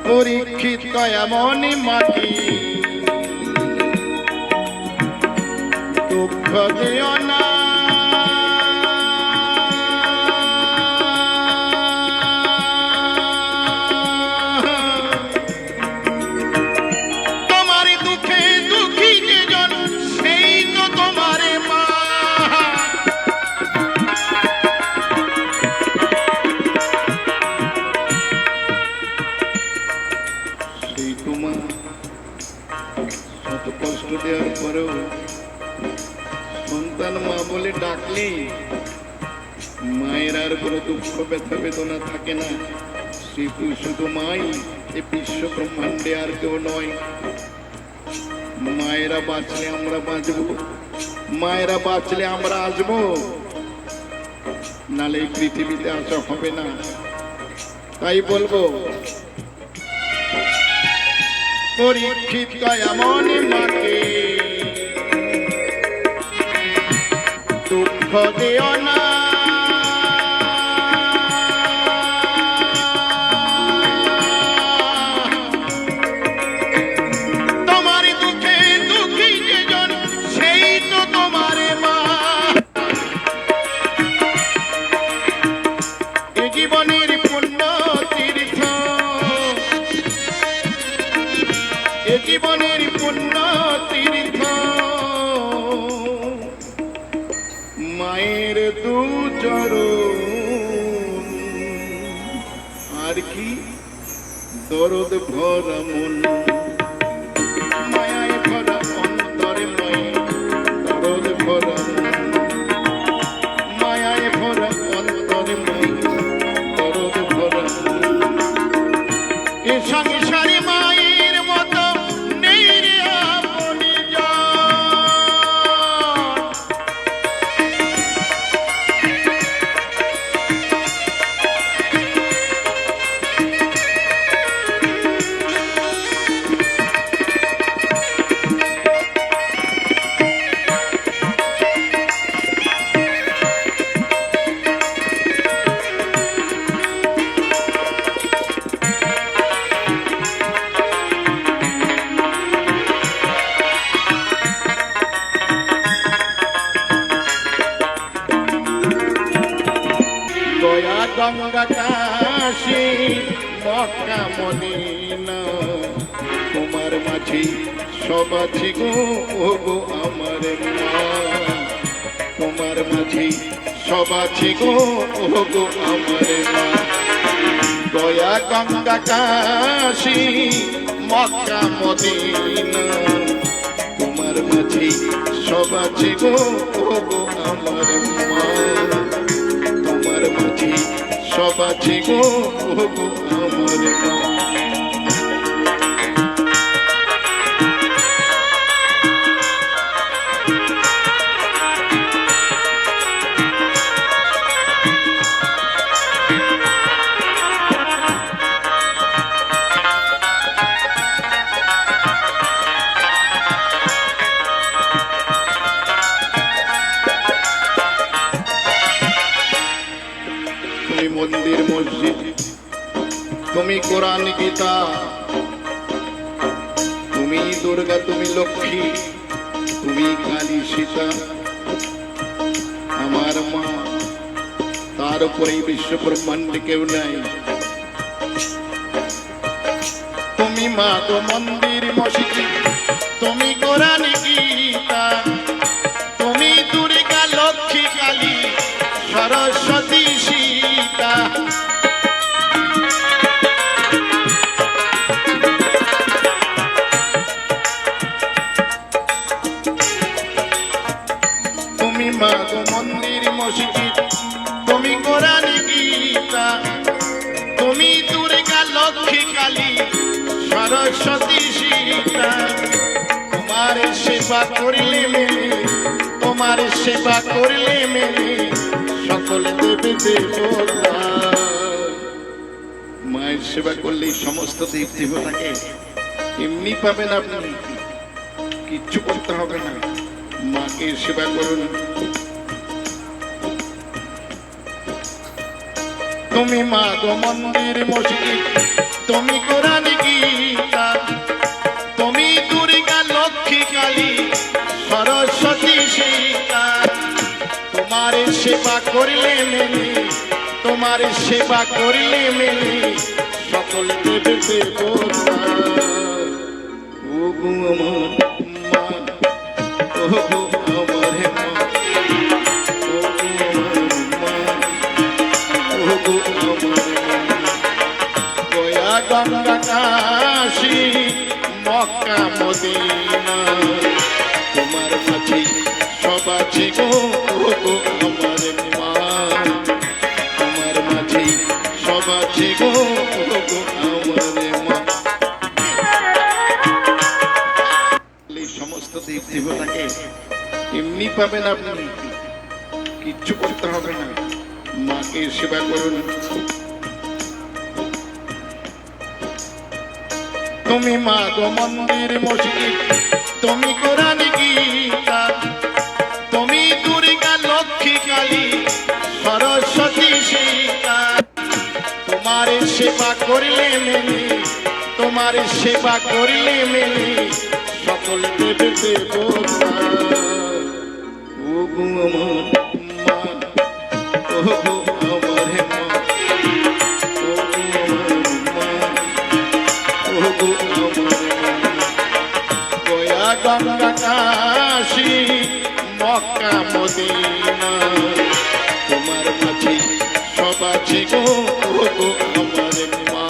পরীক্ষিত এমনই মাটি দুঃখ দিও না তোমার দুঃখে দুঃখী যেজন সেই তো তোমার মা সেই তোমার শত কষ্ট দেওয়ার পরেও সন্তান মা বলে ডাকলেই মায়ের আর কোনো দুঃখ ব্যথা বেদনা থাকে না। শিশু শুধু মাই এ বিশ্ব ব্রহ্মাণ্ডে আর কেউ নয়। মায়েরা বাঁচলে আমরা বাঁচবো, মায়েরা বাঁচলে আমরা আসবো, নালে এই পৃথিবীতে আসা হবে না। তাই বলবো পরীক্ষিত এমন মাকে দুঃখ দিও না তোমার দুঃখে দুঃখী যেজন সেই তো তোমার মা। এ জীবনের পুণ্য তীর্থ, এ জীবনের পুণ্য তীর্থ মায়ের দুচরণ আর কি দরদ ভরা মন মায়ায় ভরা অন্তরে মায়ের দরদ ভরা মায়ায় ভরা অন্তরে মায়ের দরদ ভরা এ সংসারে মায়ের মতো নেই রে আপনি দয়া গঙ্গা কাশী মক্কা মদিনা তোমার মাঝে সব আছে গো আমার মা। তোমার মাঝে সব আছে গো আমার মা। দয়া গঙ্গা কাশী মক্কা মদিনা তোমার মাঝে সব আছে গো আমার মা। তোমার মাঝে সব আছে গো আমার মা। তুমি মন্দির মসজিদ, তুমি কোরআন গীতা, তুমি দুর্গা, তুমি লক্ষ্মী, তুমি কালী সীতা আমার মা। তার উপরে বিশ্ব ব্রহ্মাণ্ডে কেউ নাই। তুমি মা তো মন্দির মসজিদ, তুমি কোরআন গীতা, তুমি দুর্গা লক্ষ্মী কালী সরস্বতী সীতা। তুমি মা গো মন্দির মসজিদ, তুমি কোরআন গীতা, তুমি দুর্গা লক্ষ্মী কালী সরস্বতী সীতা। তোমার সেবা করিলে মেলে, তোমার সেবা করিলে মেলে সকল দেবে দেবতা। মায়ের সেবা করলেই সমস্ত দেব দেবতাকে এমনি পাবেন আপনি, কিচ্ছু করতে হবে না। মাকে সেবা করুন। তুমি মা গো মন্দির মসজিদ, তুমি কোরআন তোমার সেবা করলে মেলে, তোমার সেবা করলে মেলে সকল দেবে দেবতা। ও গো আমার মা, ও গো আমার মা, ও গো আমার মা, ও গো আমার মা। গয়া গঙ্গা কাশী মক্কা মদিনা, তোমার মাঝে সব আছে গো, ও গো আমার মা। তোমার মাঝে সব আছে গো, ও গো আমার মা। এই সমস্ত দেব দেবতাকে এমনি পাবেন আপনি, কিচ্ছু করতে হবে না। মাকে সেবা করুন। তুমি মা গো মন্দির মসজিদ, তুমি কোরআন গীতা, তুমি দুর্গা লক্ষ্মী কালী সরস্বতী সীতা। তোমার সেবা করলে মেলে, তোমার সেবা করলে মেলে সকল দেবে দেবতা। ও গো আমার মা, ও গো আমার মা, ও গো আমার মা, ও গো আমার মা। গয়া গঙ্গা কাশী মক্কা মদিনা, তোমার মাঝে সব আছে গো, ও গো আমার মা।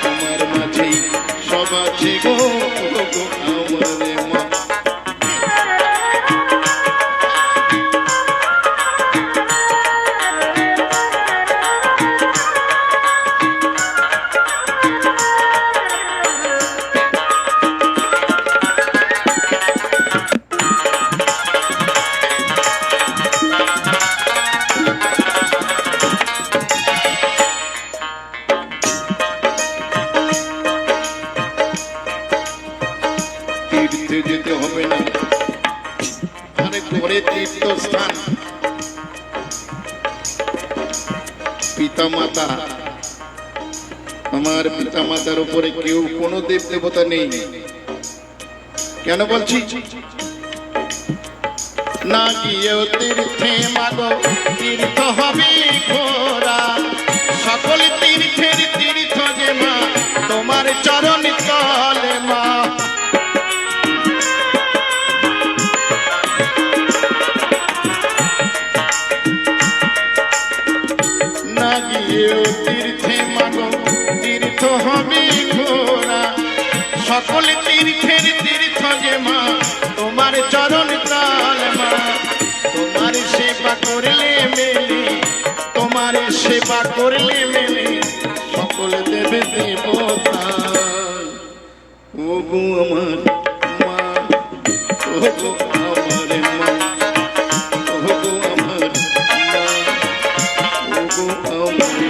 তোমার মাঝে সব আছে গো, ও গো আমার মা। তীর্থে যেতে হবে না, আরে ঘরে তীর্থস্থান। পিতা মাতা, আমার পিতা মাতার উপরে কেউ কোনো দেব দেবতা নেই। কেন বলছি? না গিয়েও তীর্থে মাগো তীর্থ হবে ঘোরা, সকল তীর্থের তীর্থ যে মা তোমার চরণ তলে মা। না গিয়েও তীর্থে মাগো তীর্থ হবে ঘোরা, সকল তীর্থের তীর্থ যে মা তোমার চরণ তলে মা। তোমার সেবা করলে মেলে, তোমার সেবা করলে মেলে সকল দেবে দেবতা। ও গো আমার মা, ও গো আমার মা, ও গো আমার মা, ও গো আমার মা।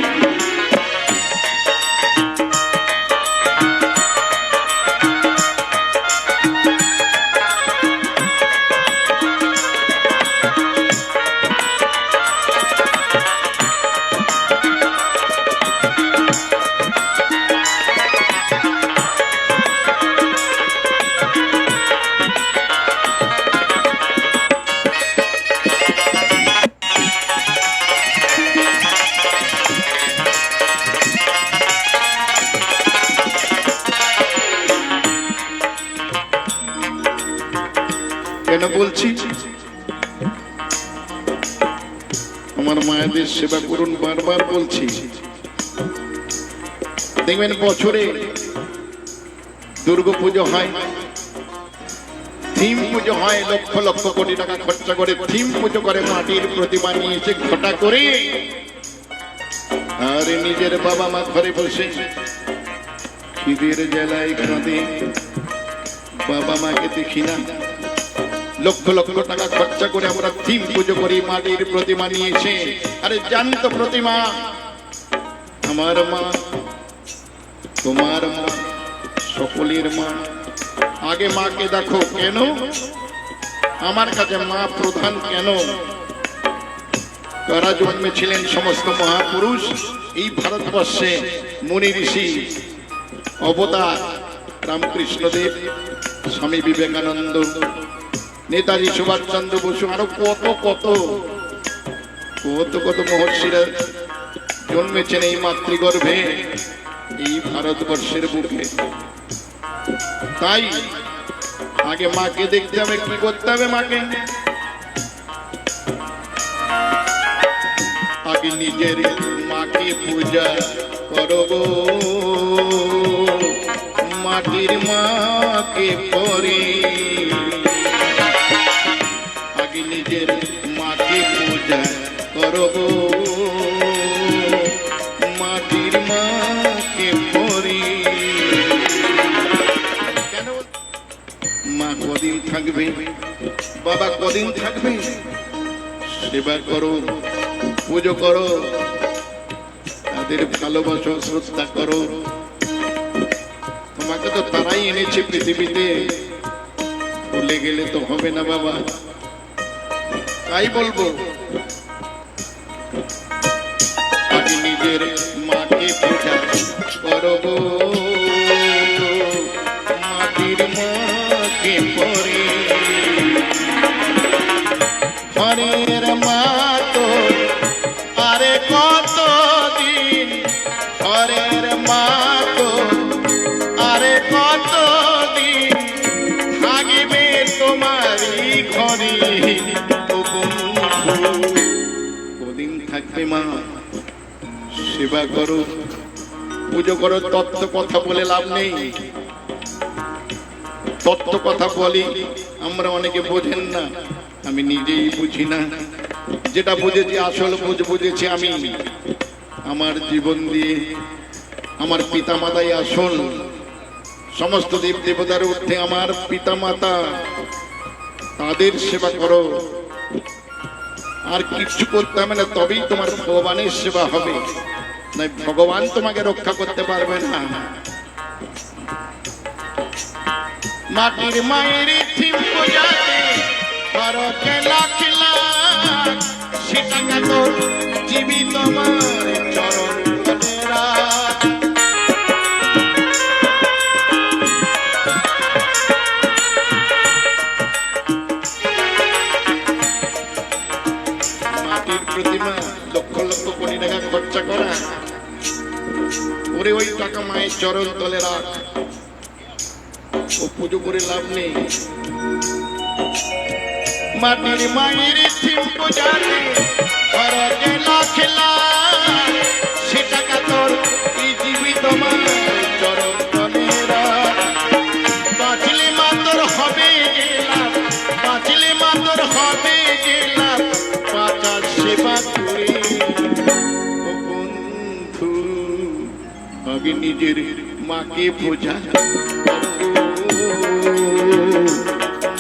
কেন বলছি? আমার মায়েদের সেবা করুন, বারবার বলছি। দেখবেন বছরে দুর্গা পুজো হয়, থিম পুজো হয়, লক্ষ লক্ষ কোটি টাকা খরচা করে থিম পুজো করে, মাটির প্রতিমা নিয়ে এসে ঘটা করে, আর নিজের বাবা মা ঘরে বসে খিদের জ্বালায় কাঁদে, বাবা মাকে দেখি না। লক্ষ লক্ষ টাকা খরচা করে আমরা থিম পুজো করি, মাটির প্রতিমা নিয়ে এসে। আরে জ্যান্ত প্রতিমা আমার মা, তোমার মা, সকলের মা। আগে মাকে দেখো। কেন? আমার কাছে মা প্রধান। কেন? কারা জন্মেছিলেন সমস্ত মহাপুরুষ এই ভারতবর্ষে, মুনি ঋষি, অবতার রামকৃষ্ণদেব, স্বামী বিবেকানন্দ, নেতাজি সুভাষচন্দ্র বসু, আরো কত কত কত কত মহর্ষিরা জন্মেছেন এই মাতৃগর্ভে, এই ভারতবর্ষের বুকে। তাই আগে মাকে দেখতে হবে। কি করতে হবে মাকে? আগে নিজের মাকে পূজা করো গো, মাটির মাকে পরে। আগে নিজের মাকে পূজা করো গো, মাটির মাকে পরে। কেন? মা কদিন থাকবে, বাবা কদিন থাকবে, সেবা করো, পুজো করো, তাদের ভালোবাসো, শ্রদ্ধা করো। তোমাকে তো তারাই এনেছে পৃথিবীতে, ভুলে গেলে তো হবে না বাবা। তাই বলবো, আগে নিজের মাকে পূজা করো গো, মাটির মাকে পরে। হরের মা তো আরে কতদিন, হরের মা তো আরে কতদিন থাকবে তোমারই ঘরে। কদিন থাকবে মা? সেবা করো, পুজো করো। তত্ত্ব কথা বলে লাভ নেই। তত্ত্ব কথা বলি আমরা, অনেকে বোঝেন না, আমি নিজেই বুঝি না। যেটা বুঝেছি, আসল বুঝেছি আমি আমার জীবন দিয়ে। আমার পিতা মাতাই আসল, সমস্ত দেব দেবতার ঊর্ধ্বে আমার পিতা মাতা, তাদের সেবা করো। আর কিছু করতে হবে না, তবেই তোমার ভগবানের সেবা হবে, না ভগবান তোমাকে রক্ষা করতে পারবে না। মাটির মায়ের থিম পূজাতে করকে লাখ লাখ, সেটা কত জীবিত মার চরণ তলেরা। মাটির প্রতিমা লক্ষ লক্ষ কোটি টাকা খরচা করা, ওরে ওই টাকা মায়ের চরণ তলে রাখ, ও পুজো করে লাভ নেই। মাটির মায়ের থিম পূজাতে করকে লাখ লাখ, সেটা তোর এই জীবিত মায়ের চরণ তলে রাখ। বাঁচলে মাতর হবে গেলাম, বাঁচলে মাতর হবে গেলাম, পাতার সেবা করে। ও বন্ধু, আগে নিজের মাকে পূজা,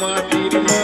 মাটির মা